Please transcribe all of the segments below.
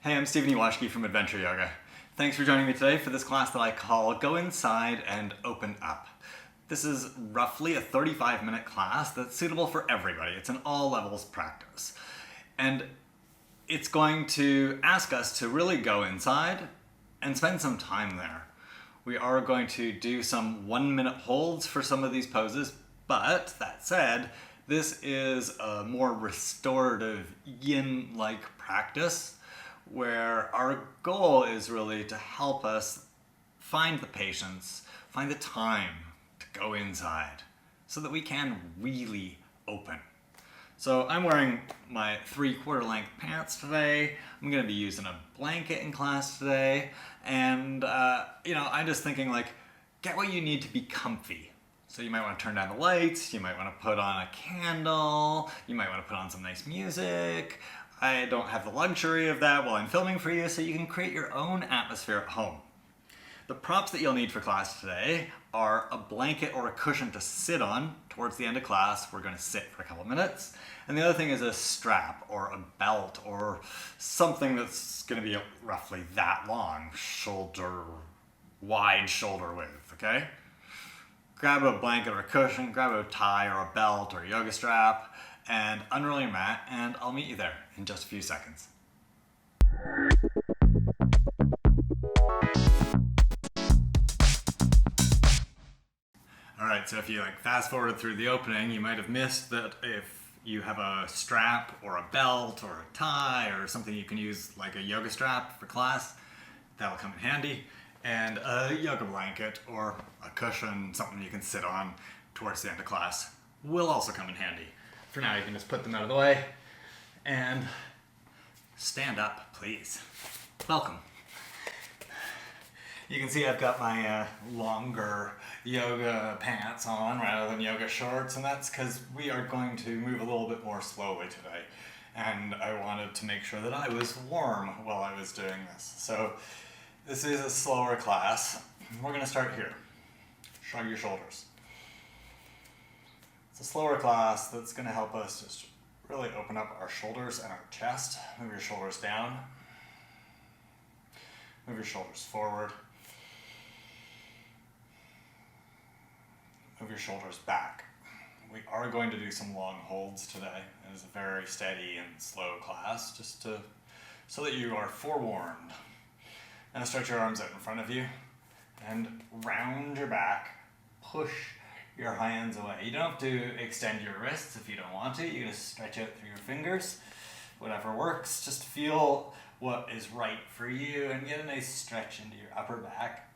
Hey, I'm Ewashkiw from Adventure Yoga. Thanks for joining me today for this class that I call Go Inside and Open Up. This is roughly a 35-minute class that's suitable for everybody. It's an all levels practice. And it's going to ask us to really go inside and spend some time there. We are going to do some 1-minute holds for some of these poses, but that said, this is a more restorative yin-like practice where our goal is really to help us find the patience, find the time to go inside so that we can really open. So I'm wearing my 3/4 length pants today. I'm going to be using a blanket in class today. And, I'm just thinking get what you need to be comfy. So you might want to turn down the lights, you might want to put on a candle, you might want to put on some nice music. I don't have the luxury of that while I'm filming for you, so you can create your own atmosphere at home. The props that you'll need for class today are a blanket or a cushion to sit on. Towards the end of class, we're going to sit for a couple minutes. And the other thing is a strap or a belt or something that's going to be roughly that long, wide shoulder width, okay? Grab a blanket or a cushion, grab a tie or a belt or a yoga strap, and unroll your mat, and I'll meet you there in just a few seconds. Alright, so if you fast forward through the opening, you might have missed that if you have a strap or a belt or a tie or something you can use like a yoga strap for class, that'll come in handy. And a yoga blanket or a cushion, something you can sit on towards the end of class, will also come in handy. For now, you can just put them out of the way and stand up, please. Welcome. You can see I've got my longer yoga pants on rather than yoga shorts, and that's because we are going to move a little bit more slowly today. And I wanted to make sure that I was warm while I was doing this. So this is a slower class. We're going to start here. Shrug your shoulders. It's a slower class that's going to help us just really open up our shoulders and our chest. Move your shoulders down. Move your shoulders forward. Move your shoulders back. We are going to do some long holds today. It is a very steady and slow class, so that you are forewarned. Now stretch your arms out in front of you and round your back. Push your hands away. You don't have to extend your wrists if you don't want to. You can just stretch out through your fingers. Whatever works. Just feel what is right for you and get a nice stretch into your upper back.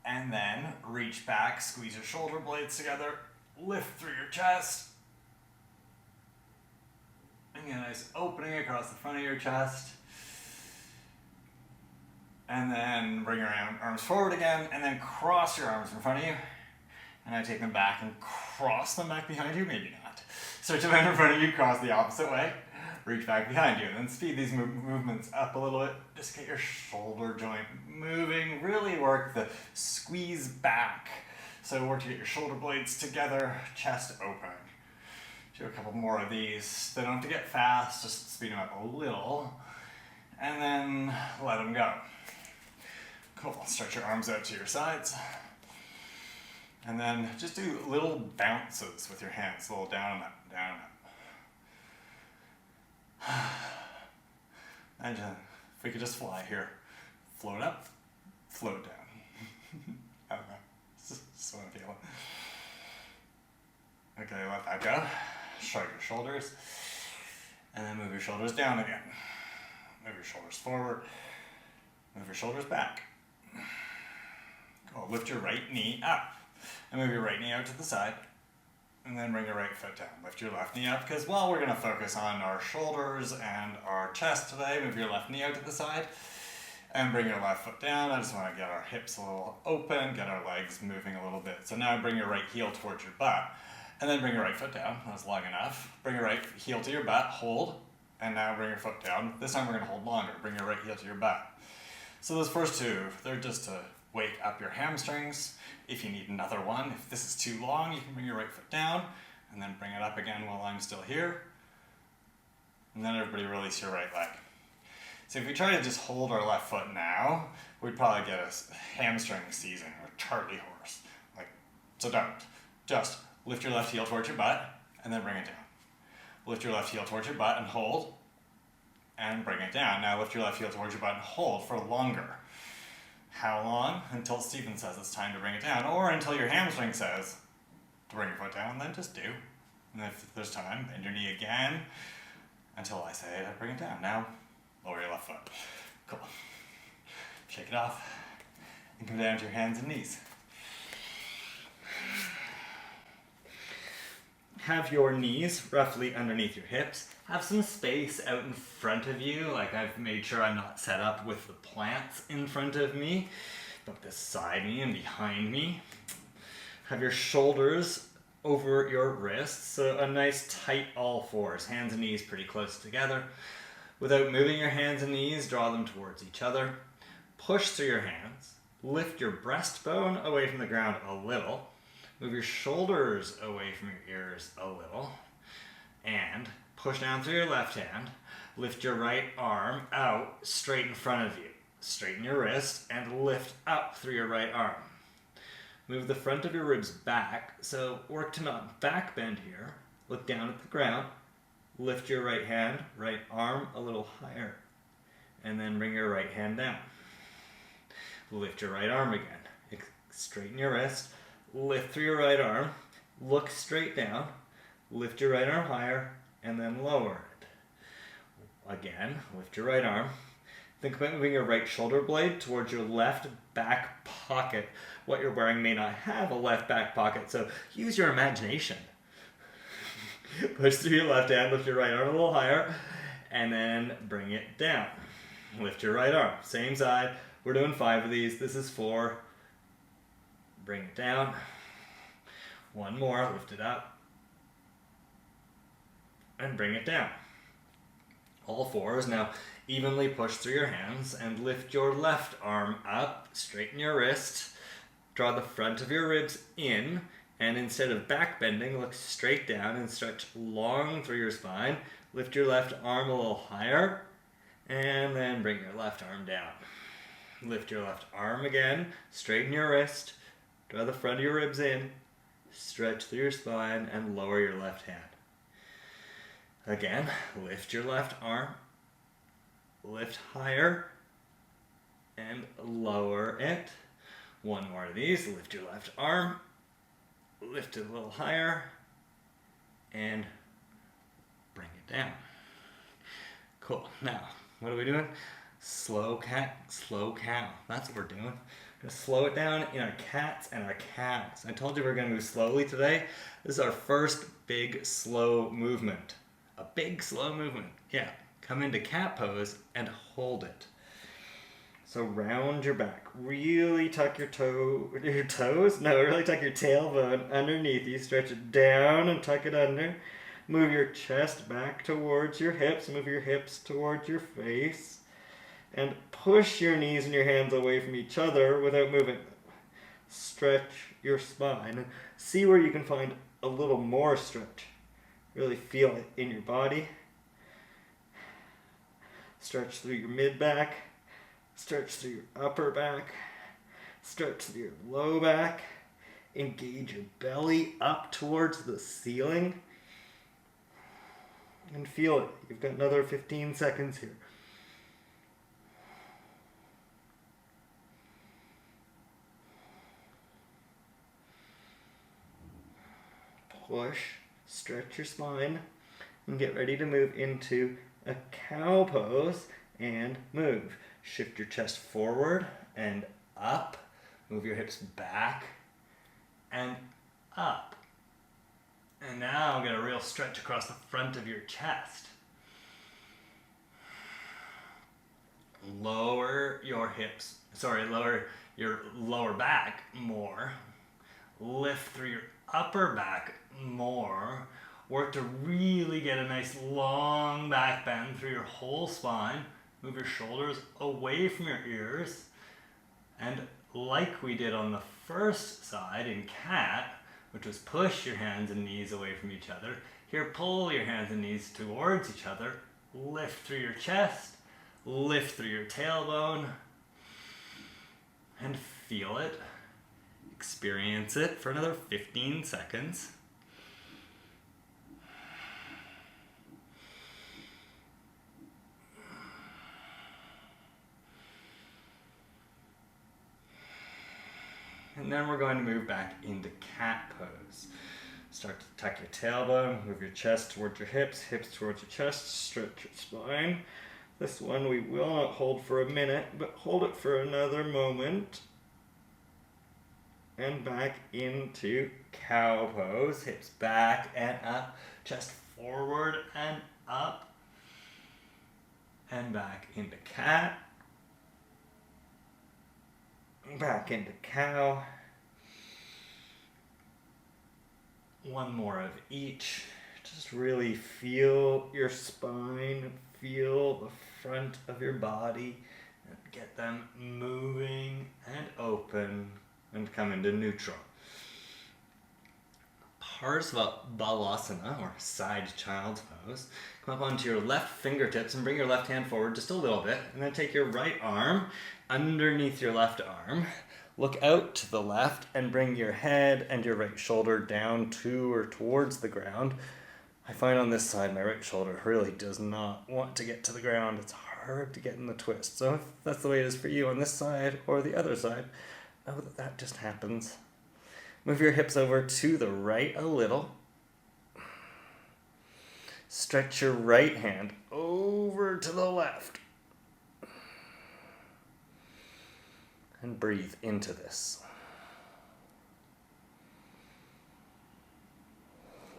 And then reach back, squeeze your shoulder blades together, lift through your chest. And get a nice opening across the front of your chest. And then bring your arms forward again, and then cross your arms in front of you. And I take them back and cross them back behind you, maybe not. Stretch them out in front of you, cross the opposite way. Reach back behind you, and then speed these movements up a little bit. Just get your shoulder joint moving. Really work the squeeze back. So work to get your shoulder blades together, chest open. Do a couple more of these. They don't have to get fast, just speed them up a little. And then let them go. Cool. Stretch your arms out to your sides. And then just do little bounces with your hands, a little down and up, down and up. And if we could just fly here. Float up, float down. I don't know. Just want to feel it. Okay, let that go. Shrug your shoulders. And then move your shoulders down again. Move your shoulders forward. Move your shoulders back. Cool. Lift your right knee up. And move your right knee out to the side. And then bring your right foot down. Lift your left knee up, because while we're going to focus on our shoulders and our chest today, move your left knee out to the side. And bring your left foot down. I just want to get our hips a little open, get our legs moving a little bit. So now bring your right heel towards your butt. And then bring your right foot down. That's long enough. Bring your right heel to your butt. Hold. And now bring your foot down. This time we're going to hold longer. Bring your right heel to your butt. So those first two, they're just to wake up your hamstrings. If you need another one, if this is too long, you can bring your right foot down and then bring it up again while I'm still here. And then everybody release your right leg. So if we try to just hold our left foot now, we'd probably get a hamstring seizing or Charlie horse. So don't. Just lift your left heel towards your butt and then bring it down. Lift your left heel towards your butt and hold and bring it down. Now lift your left heel towards your butt and hold for longer. How long? Until Stephen says it's time to bring it down, or until your hamstring says to bring your foot down, then just do. And if there's time, bend your knee again until I say to bring it down. Now, lower your left foot. Cool. Shake it off and come down to your hands and knees. Have your knees roughly underneath your hips. Have some space out in front of you, like I've made sure I'm not set up with the plants in front of me, but beside me and behind me. Have your shoulders over your wrists, so a nice tight all fours, hands and knees pretty close together. Without moving your hands and knees, draw them towards each other. Push through your hands. Lift your breastbone away from the ground a little. Move your shoulders away from your ears a little. And push down through your left hand. Lift your right arm out straight in front of you. Straighten your wrist and lift up through your right arm. Move the front of your ribs back, so work to not back bend here. Look down at the ground. Lift your right hand, right arm a little higher. And then bring your right hand down. Lift your right arm again. Straighten your wrist. Lift through your right arm. Look straight down. Lift your right arm higher and then lower it. Again, lift your right arm. Think about moving your right shoulder blade towards your left back pocket. What you're wearing may not have a left back pocket, so use your imagination. Push through your left hand, lift your right arm a little higher, and then bring it down. Lift your right arm, same side. We're doing 5 of these. This is 4. Bring it down. 1 more, lift it up. And bring it down. All 4s. Now evenly push through your hands and lift your left arm up. Straighten your wrist. Draw the front of your ribs in. And instead of back bending, look straight down and stretch long through your spine. Lift your left arm a little higher. And then bring your left arm down. Lift your left arm again. Straighten your wrist. Draw the front of your ribs in. Stretch through your spine and lower your left hand. Again, lift your left arm, lift higher, and lower it. 1 more of these, lift your left arm, lift it a little higher, and bring it down. Cool, now, what are we doing? Slow cat, slow cow. That's what we're doing. We're gonna slow it down in our cats and our cows. I told you we're gonna move slowly today. This is our first big slow movement. A big slow movement. Yeah. Come into cat pose and hold it. So round your back. Really tuck your toes? No, really tuck your tailbone underneath you. Stretch it down and tuck it under. Move your chest back towards your hips. Move your hips towards your face. And push your knees and your hands away from each other without moving. Stretch your spine. See where you can find a little more stretch. Really feel it in your body. Stretch through your mid-back. Stretch through your upper back. Stretch through your low back. Engage your belly up towards the ceiling. And feel it. You've got another 15 seconds here. Push. Stretch your spine and get ready to move into a cow pose and move. Shift your chest forward and up. Move your hips back and up. And now get a real stretch across the front of your chest. Lower your hips, lower your lower back more. Lift through your upper back more. Work to really get a nice long back bend through your whole spine. Move your shoulders away from your ears. And like we did on the first side in cat, which was push your hands and knees away from each other, here pull your hands and knees towards each other. Lift through your chest. lift through your tailbone and feel it. Experience it for another 15 seconds. And then we're going to move back into cat pose. Start to tuck your tailbone, move your chest towards your hips, hips towards your chest, stretch your spine. This one we will not hold for a minute, but hold it for another moment. And back into cow pose, hips back and up, chest forward and up. And back into cat. Back into cow. One more of each. Just really feel your spine, feel the front of your body, and get them moving and open and come into neutral. Balasana, or side child's pose. Come up onto your left fingertips and bring your left hand forward just a little bit, and then take your right arm underneath your left arm. Look out to the left and bring your head and your right shoulder down to or towards the ground. I find on this side my right shoulder really does not want to get to the ground. It's hard to get in the twist. So if that's the way it is for you on this side or the other side, know that that just happens. Move your hips over to the right a little. Stretch your right hand over to the left. And breathe into this.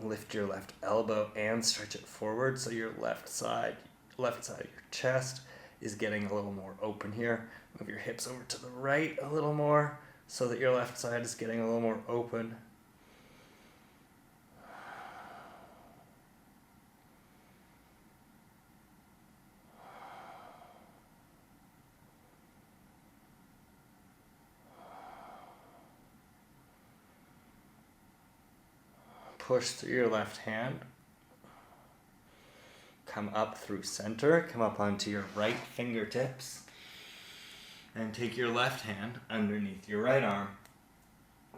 Lift your left elbow and stretch it forward so your left side of your chest is getting a little more open here. Move your hips over to the right a little more so that your left side is getting a little more open. Push through your left hand. Come up through center. Come up onto your right fingertips. And take your left hand underneath your right arm.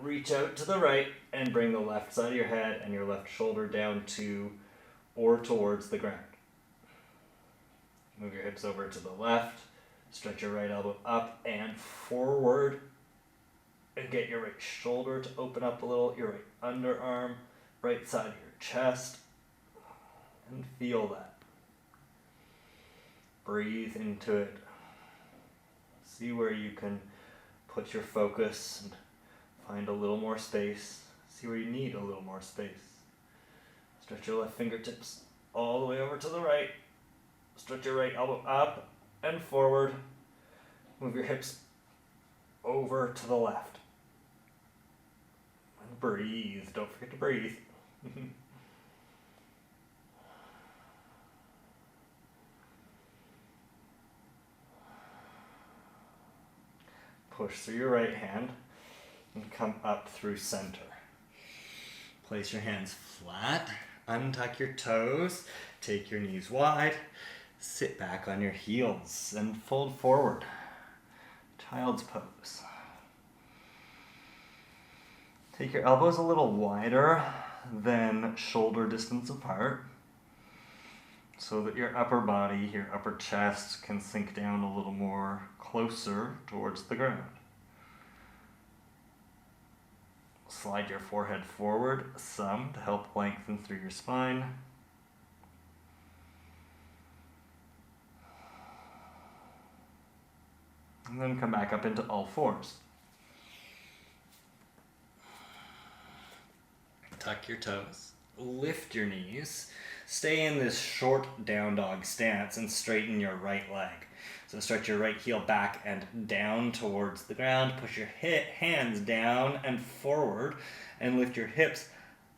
Reach out to the right and bring the left side of your head and your left shoulder down to or towards the ground. Move your hips over to the left. Stretch your right elbow up and forward. And get your right shoulder to open up a little. Your right underarm. Right side of your chest, and feel that. Breathe into it. See where you can put your focus and find a little more space. See where you need a little more space. Stretch your left fingertips all the way over to the right. Stretch your right elbow up and forward. Move your hips over to the left. And breathe. Don't forget to breathe. Push through your right hand and come up through center. Place your hands flat, untuck your toes, take your knees wide, sit back on your heels and fold forward. Child's pose. Take your elbows a little wider than shoulder distance apart so that your upper body, your upper chest can sink down a little more closer towards the ground. Slide your forehead forward some to help lengthen through your spine. And then come back up into all fours. Tuck your toes, lift your knees, stay in this short down dog stance and straighten your right leg. So stretch your right heel back and down towards the ground, push your hands down and forward and lift your hips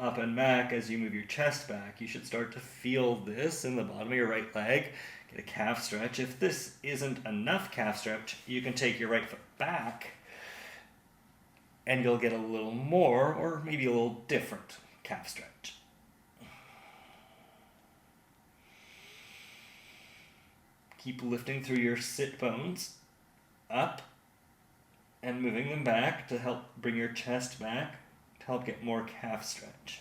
up and back as you move your chest back. You should start to feel this in the bottom of your right leg. Get a calf stretch. If this isn't enough calf stretch, you can take your right foot back and you'll get a little more or maybe a little different calf stretch. Keep lifting through your sit bones up and moving them back to help bring your chest back, to help get more calf stretch.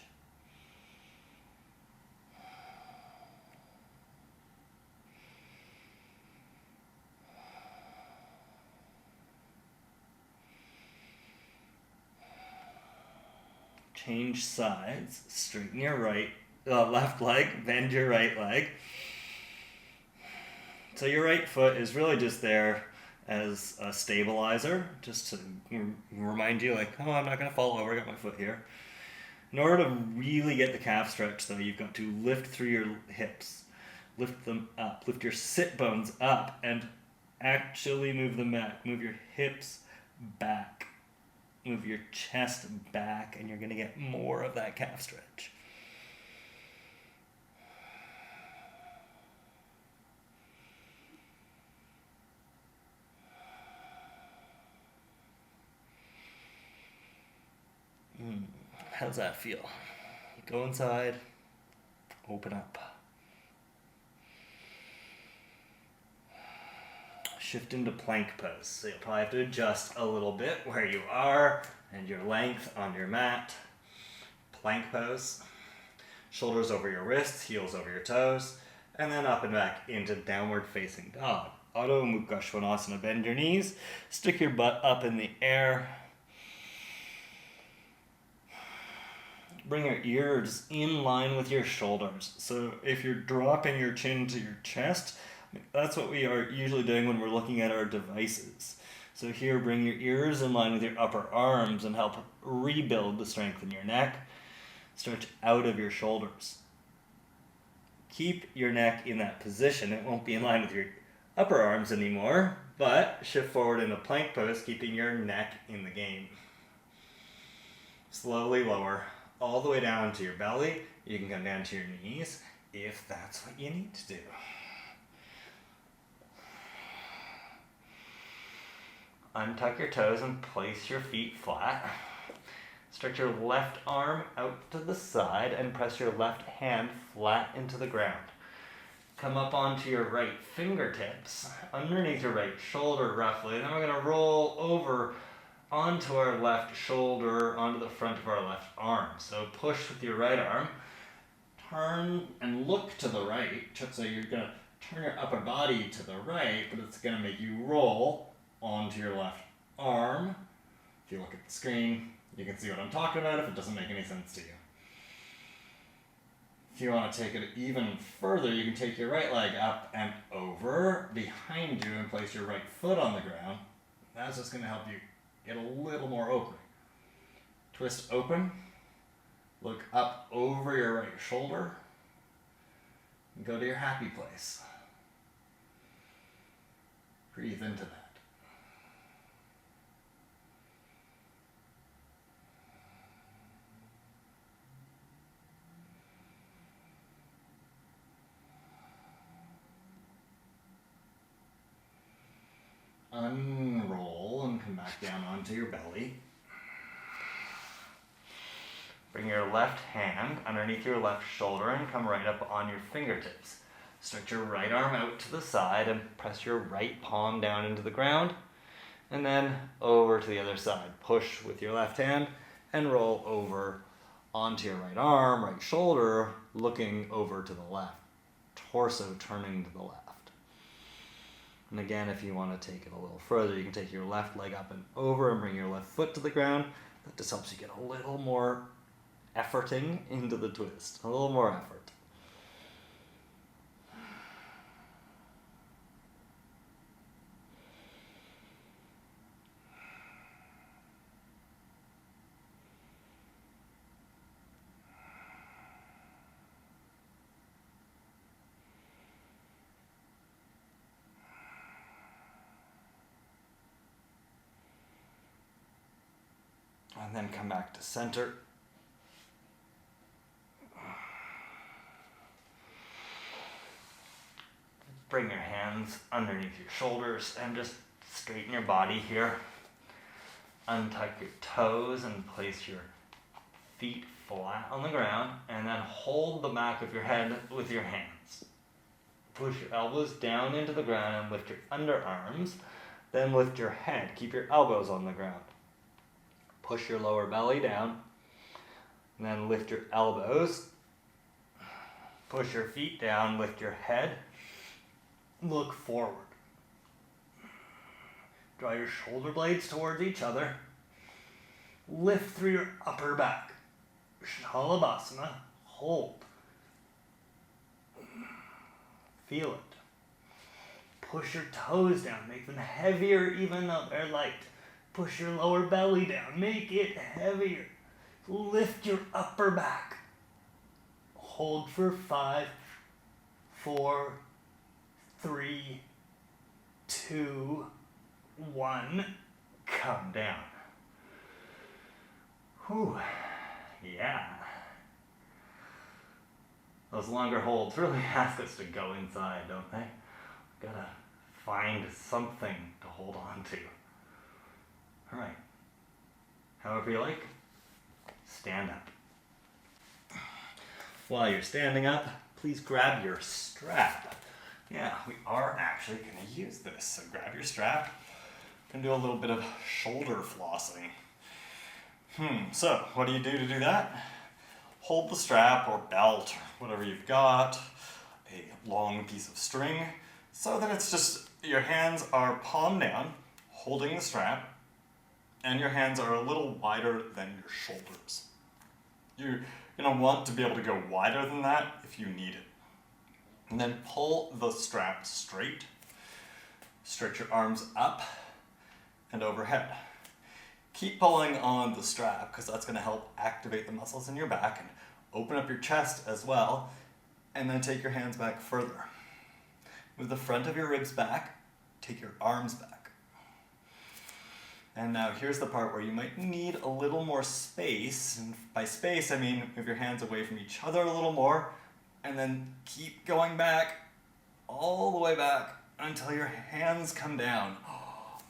Change sides, straighten your left leg, bend your right leg. So your right foot is really just there as a stabilizer, just to remind you, like, oh, I'm not going to fall over, I got my foot here. In order to really get the calf stretch, though, you've got to lift through your hips, lift them up, lift your sit bones up, and actually move them back. Move your hips back. Move your chest back, and you're going to get more of that calf stretch. How's that feel? Go inside, open up. Shift into plank pose. So you'll probably have to adjust a little bit where you are and your length on your mat. Plank pose. Shoulders over your wrists, heels over your toes, and then up and back into downward facing dog. Adho Mukha Svanasana. Bend your knees, stick your butt up in the air. Bring your ears in line with your shoulders. So if you're dropping your chin to your chest, that's what we are usually doing when we're looking at our devices. So here, bring your ears in line with your upper arms and help rebuild the strength in your neck. Stretch out of your shoulders. Keep your neck in that position. It won't be in line with your upper arms anymore, but shift forward into plank pose, keeping your neck in the game. Slowly lower all the way down to your belly. You can come down to your knees if that's what you need to do. Untuck your toes and place your feet flat. Stretch your left arm out to the side and press your left hand flat into the ground. Come up onto your right fingertips, underneath your right shoulder roughly, and then we're going to roll over onto our left shoulder, onto the front of our left arm. So push with your right arm, turn and look to the right. So you're going to turn your upper body to the right, but it's going to make you roll onto your left arm. If you look at the screen, you can see what I'm talking about if it doesn't make any sense to you. If you want to take it even further, you can take your right leg up and over behind you and place your right foot on the ground. That's just going to help you get a little more open. Twist open. Look up over your right shoulder. And go to your happy place. Breathe into that. Unroll and come back down onto your belly. Bring your left hand underneath your left shoulder and come right up on your fingertips. Stretch your right arm out to the side and press your right palm down into the ground. And then over to the other side. Push with your left hand and roll over onto your right arm, right shoulder, looking over to the left. Torso turning to the left. And again, if you want to take it a little further, you can take your left leg up and over and bring your left foot to the ground. That just helps you get a little more efforting into the twist. A little more effort. And then come back to center. Bring your hands underneath your shoulders and just straighten your body here. Untuck your toes and place your feet flat on the ground, and then hold the back of your head with your hands. Push your elbows down into the ground and lift your underarms. Then lift your head. Keep your elbows on the ground. Push your lower belly down. And then lift your elbows. Push your feet down, lift your head. Look forward. Draw your shoulder blades towards each other. Lift through your upper back. Shalabhasana. Hold. Feel it. Push your toes down. Make them heavier even though they're light. Push your lower belly down. Make it heavier. Lift your upper back. Hold for 5, 4, 3, 2, 1. Come down. Whew. Yeah. Those longer holds really ask us to go inside, don't they? Gotta find something to hold on to. Alright. However you like, stand up. While you're standing up, please grab your strap. Yeah, we are actually going to use this. So grab your strap and do a little bit of shoulder flossing. So what do you do to do that? Hold the strap or belt or whatever you've got, a long piece of string, so that it's just your hands are palm down, holding the strap, and your hands are a little wider than your shoulders. You're going to want to be able to go wider than that if you need it. And then pull the strap straight. Stretch your arms up and overhead. Keep pulling on the strap because that's going to help activate the muscles in your back and open up your chest as well. And then take your hands back further. Move the front of your ribs back. Take your arms back. And now here's the part where you might need a little more space. And by space, I mean move your hands away from each other a little more. And then keep going back, all the way back, until your hands come down,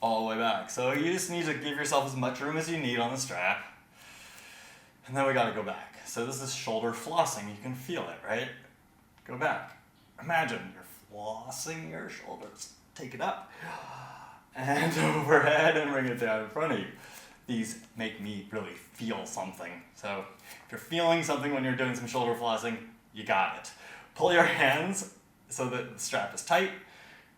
all the way back. So you just need to give yourself as much room as you need on the strap. And then we gotta go back. So this is shoulder flossing. You can feel it, right? Go back. Imagine you're flossing your shoulders. Take it up and overhead and bring it down in front of you. These make me really feel something. So if you're feeling something when you're doing some shoulder flossing, you got it. Pull your hands so that the strap is tight.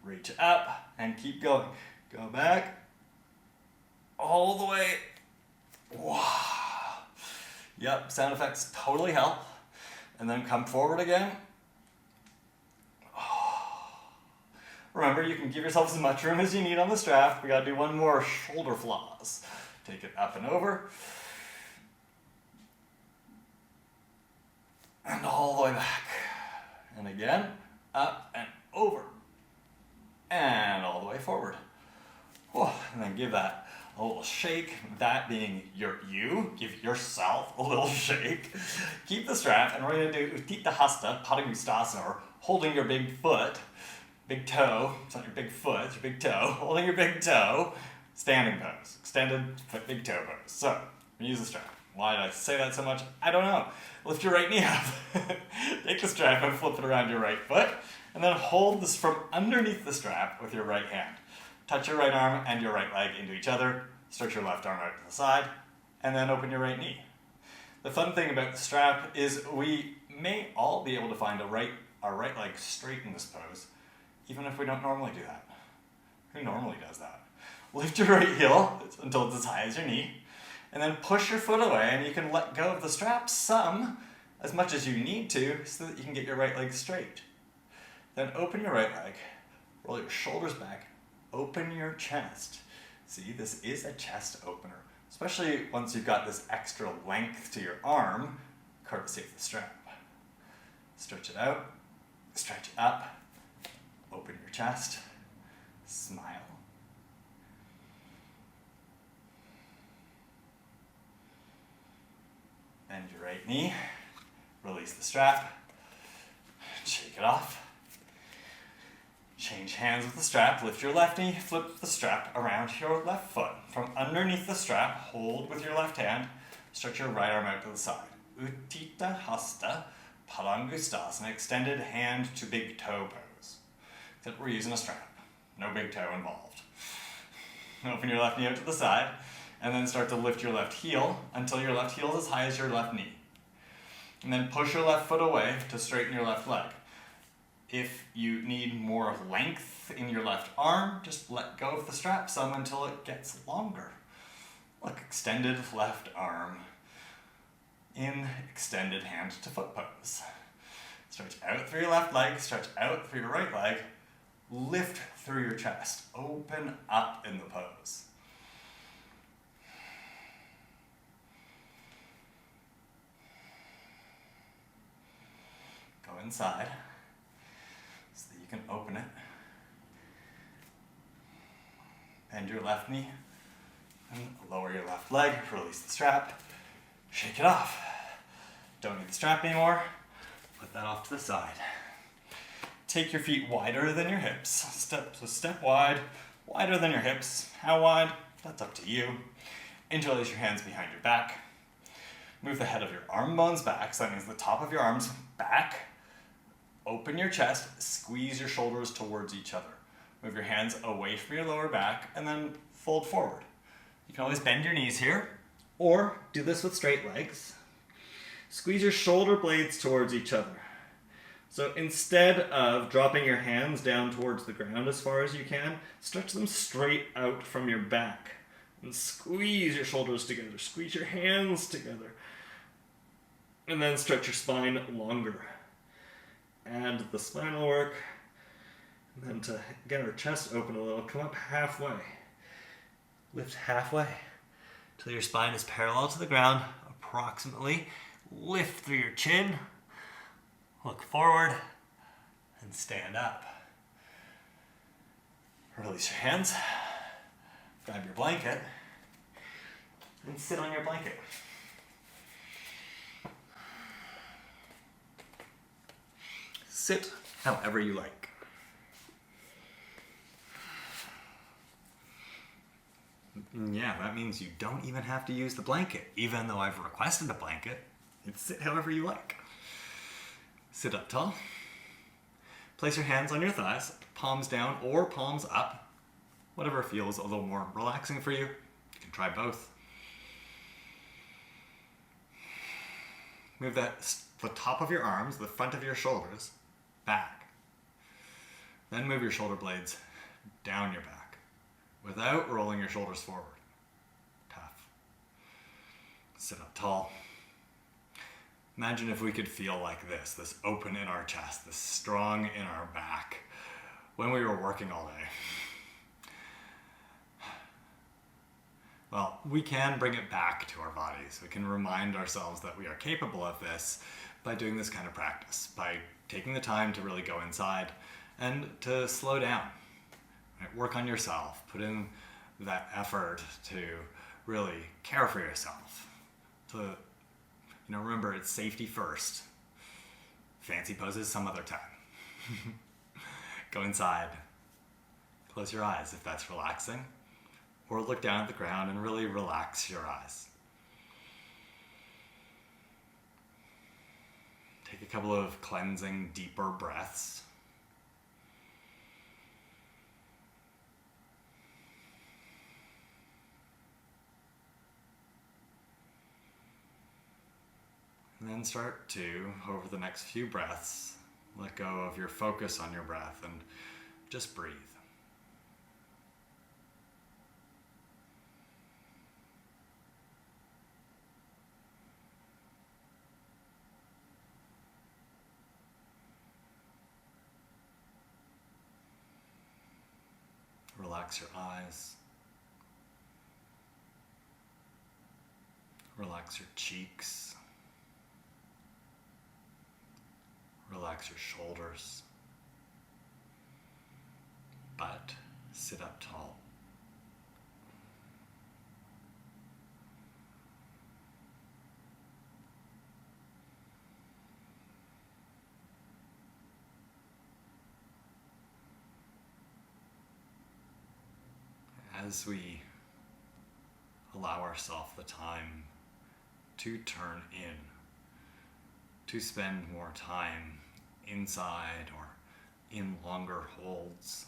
Reach up and keep going. Go back all the way. Wow. Yep, sound effects totally help. And then come forward again. Remember, you can give yourself as much room as you need on the strap. We gotta do one more shoulder floss. Take it up and over. And all the way back. And again, up and over. And all the way forward. And then give that a little shake. That being you. Give yourself a little shake. Keep the strap, and we're going to do Utthita Hasta, Padangustasana, or holding your big foot. Big toe. It's not your big foot, it's your big toe. Holding your big toe. Standing pose. Extended foot, big toe pose. So, use the strap. Why did I say that so much? I don't know. Lift your right knee up. Take the strap and flip it around your right foot. And then hold this from underneath the strap with your right hand. Touch your right arm and your right leg into each other. Stretch your left arm out to the side. And then open your right knee. The fun thing about the strap is we may all be able to find our right leg straight in this pose, even if we don't normally do that. Who normally does that? Lift your right heel until it's as high as your knee. And then push your foot away, and you can let go of the strap as much as you need to, so that you can get your right leg straight. Then open your right leg, roll your shoulders back, open your chest. See, this is a chest opener, especially once you've got this extra length to your arm, courtesy of the strap. Stretch it out, stretch up, open your chest, smile. Bend your right knee, release the strap, shake it off. Change hands with the strap, lift your left knee, flip the strap around your left foot. From underneath the strap, hold with your left hand, stretch your right arm out to the side. Utthita Hasta, Padangustasana, extended hand to big toe pose. except we're using a strap. No big toe involved. Open your left knee out to the side, and then start to lift your left heel until your left heel is as high as your left knee. And then push your left foot away to straighten your left leg. If you need more length in your left arm, just let go of the strap some until it gets longer. Like extended left arm in extended hand to foot pose. Stretch out through your left leg, stretch out through your right leg, lift through your chest, open up in the pose. Go inside so that you can open it. Bend your left knee and lower your left leg, release the strap, shake it off. Don't need the strap anymore, put that off to the side. Take your feet wider than your hips. Step wide, wider than your hips. How wide? That's up to you. Interlace your hands behind your back. Move the head of your arm bones back, so that means the top of your arms back. Open your chest, squeeze your shoulders towards each other. Move your hands away from your lower back, and then fold forward. You can always bend your knees here, or do this with straight legs. Squeeze your shoulder blades towards each other. So instead of dropping your hands down towards the ground as far as you can, stretch them straight out from your back. And squeeze your shoulders together, squeeze your hands together. And then stretch your spine longer. Add the spinal work. And then to get our chest open a little, come up halfway. Lift halfway till your spine is parallel to the ground, approximately. Lift through your chin. Look forward and stand up. Release your hands. Grab your blanket and sit on your blanket. Sit however you like. Yeah, that means you don't even have to use the blanket, even though I've requested a blanket. It's sit however you like. Sit up tall. Place your hands on your thighs, palms down or palms up. Whatever feels a little more relaxing for you. You can try both. Move the top of your arms, the front of your shoulders, back. Then move your shoulder blades down your back without rolling your shoulders forward. Tough. Sit up tall. Imagine if we could feel like this open in our chest, this strong in our back when we were working all day. Well, we can bring it back to our bodies. We can remind ourselves that we are capable of this by doing this kind of practice, by taking the time to really go inside and to slow down. Right? Work on yourself. Put in that effort to really care for yourself. To remember, it's safety first. Fancy poses some other time. Go inside. Close your eyes if that's relaxing. Or look down at the ground and really relax your eyes. Take a couple of cleansing, deeper breaths. And then start to, over the next few breaths, let go of your focus on your breath and just breathe. Relax your eyes. Relax your cheeks. Relax your shoulders. But sit up tall. As we allow ourselves the time to turn in, to spend more time inside or in longer holds.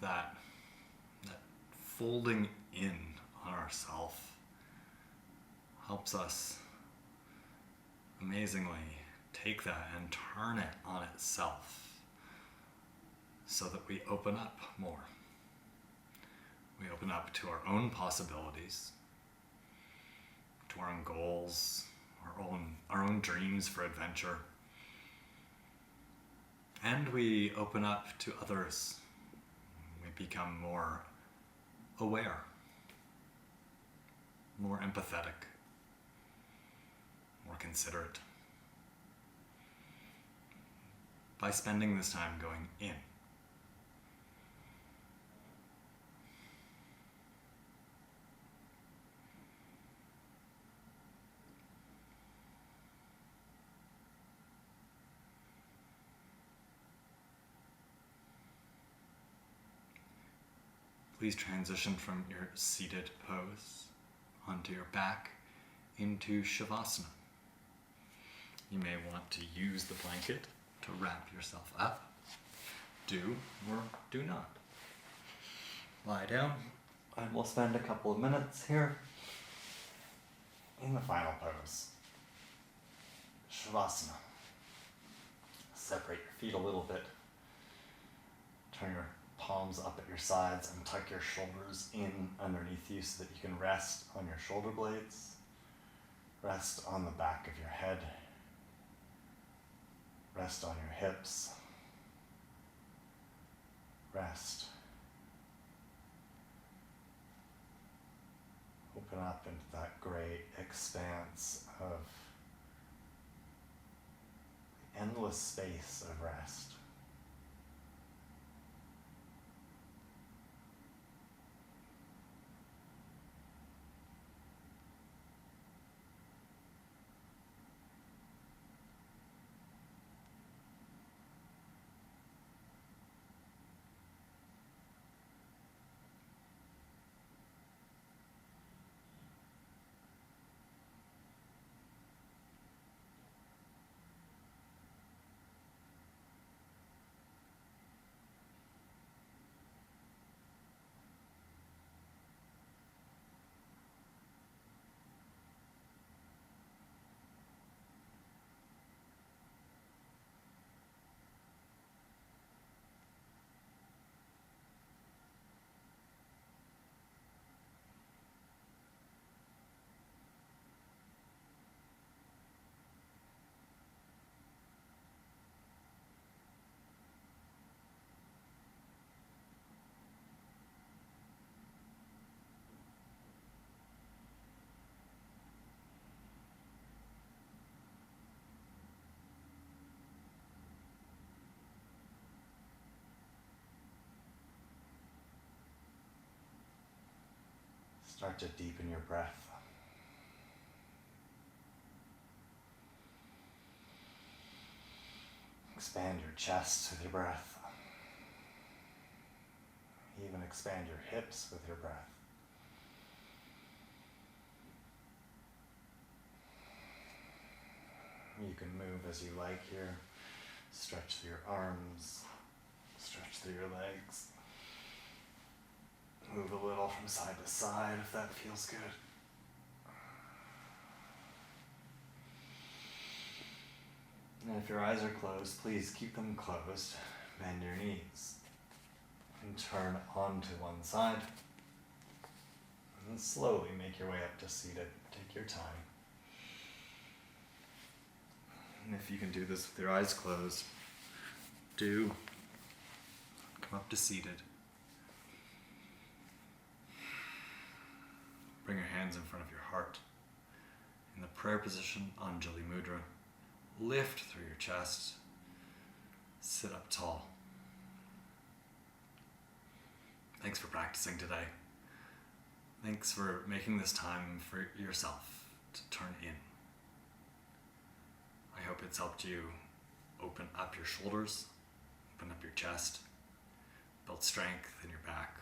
That folding in on ourself helps us amazingly take that and turn it on itself so that we open up more. We open up to our own possibilities, to our own goals, our own dreams for adventure. And we open up to others. We become more aware, more empathetic, more considerate. By spending this time going in. Please transition from your seated pose onto your back into Shavasana. You may want to use the blanket to wrap yourself up. Do or do not. Lie down, and we'll spend a couple of minutes here in the final pose. Shavasana. Separate your feet a little bit. Turn your palms up at your sides and tuck your shoulders in underneath you so that you can rest on your shoulder blades. Rest on the back of your head. Rest on your hips. Rest. Open up into that great expanse of endless space of rest. Start to deepen your breath. Expand your chest with your breath. Even expand your hips with your breath. You can move as you like here. Stretch through your arms, stretch through your legs. Move a little from side to side if that feels good. And if your eyes are closed, please keep them closed. Bend your knees. And turn onto one side. And slowly make your way up to seated. Take your time. And if you can do this with your eyes closed, do come up to seated. Bring your hands in front of your heart. In the prayer position, Anjali Mudra. Lift through your chest. Sit up tall. Thanks for practicing today. Thanks for making this time for yourself to turn in. I hope it's helped you open up your shoulders, open up your chest, build strength in your back,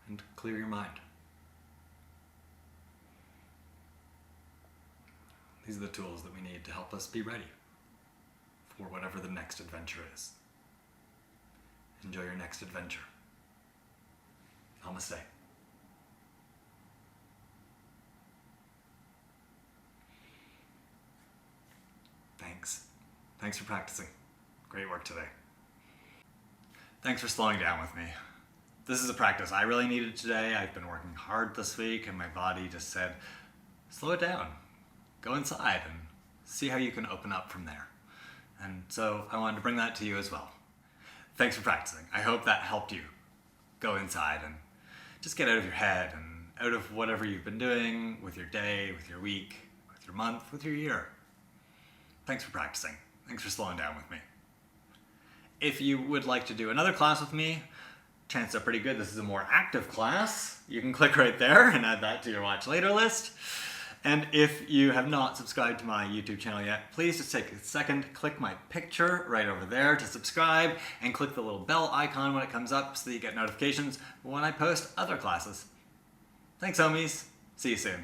and clear your mind. These are the tools that we need to help us be ready for whatever the next adventure is. Enjoy your next adventure. Namaste. Thanks for practicing. Great work today. Thanks for slowing down with me. This is a practice I really needed today. I've been working hard this week and my body just said, slow it down. Go inside and see how you can open up from there. And so I wanted to bring that to you as well. Thanks for practicing. I hope that helped you go inside and just get out of your head and out of whatever you've been doing with your day, with your week, with your month, with your year. Thanks for practicing. Thanks for slowing down with me. If you would like to do another class with me, chances are pretty good this is a more active class. You can click right there and add that to your watch later list. And if you have not subscribed to my YouTube channel yet, please just take a second, click my picture right over there to subscribe, and click the little bell icon when it comes up so that you get notifications when I post other classes. Thanks, OMies. See you soon.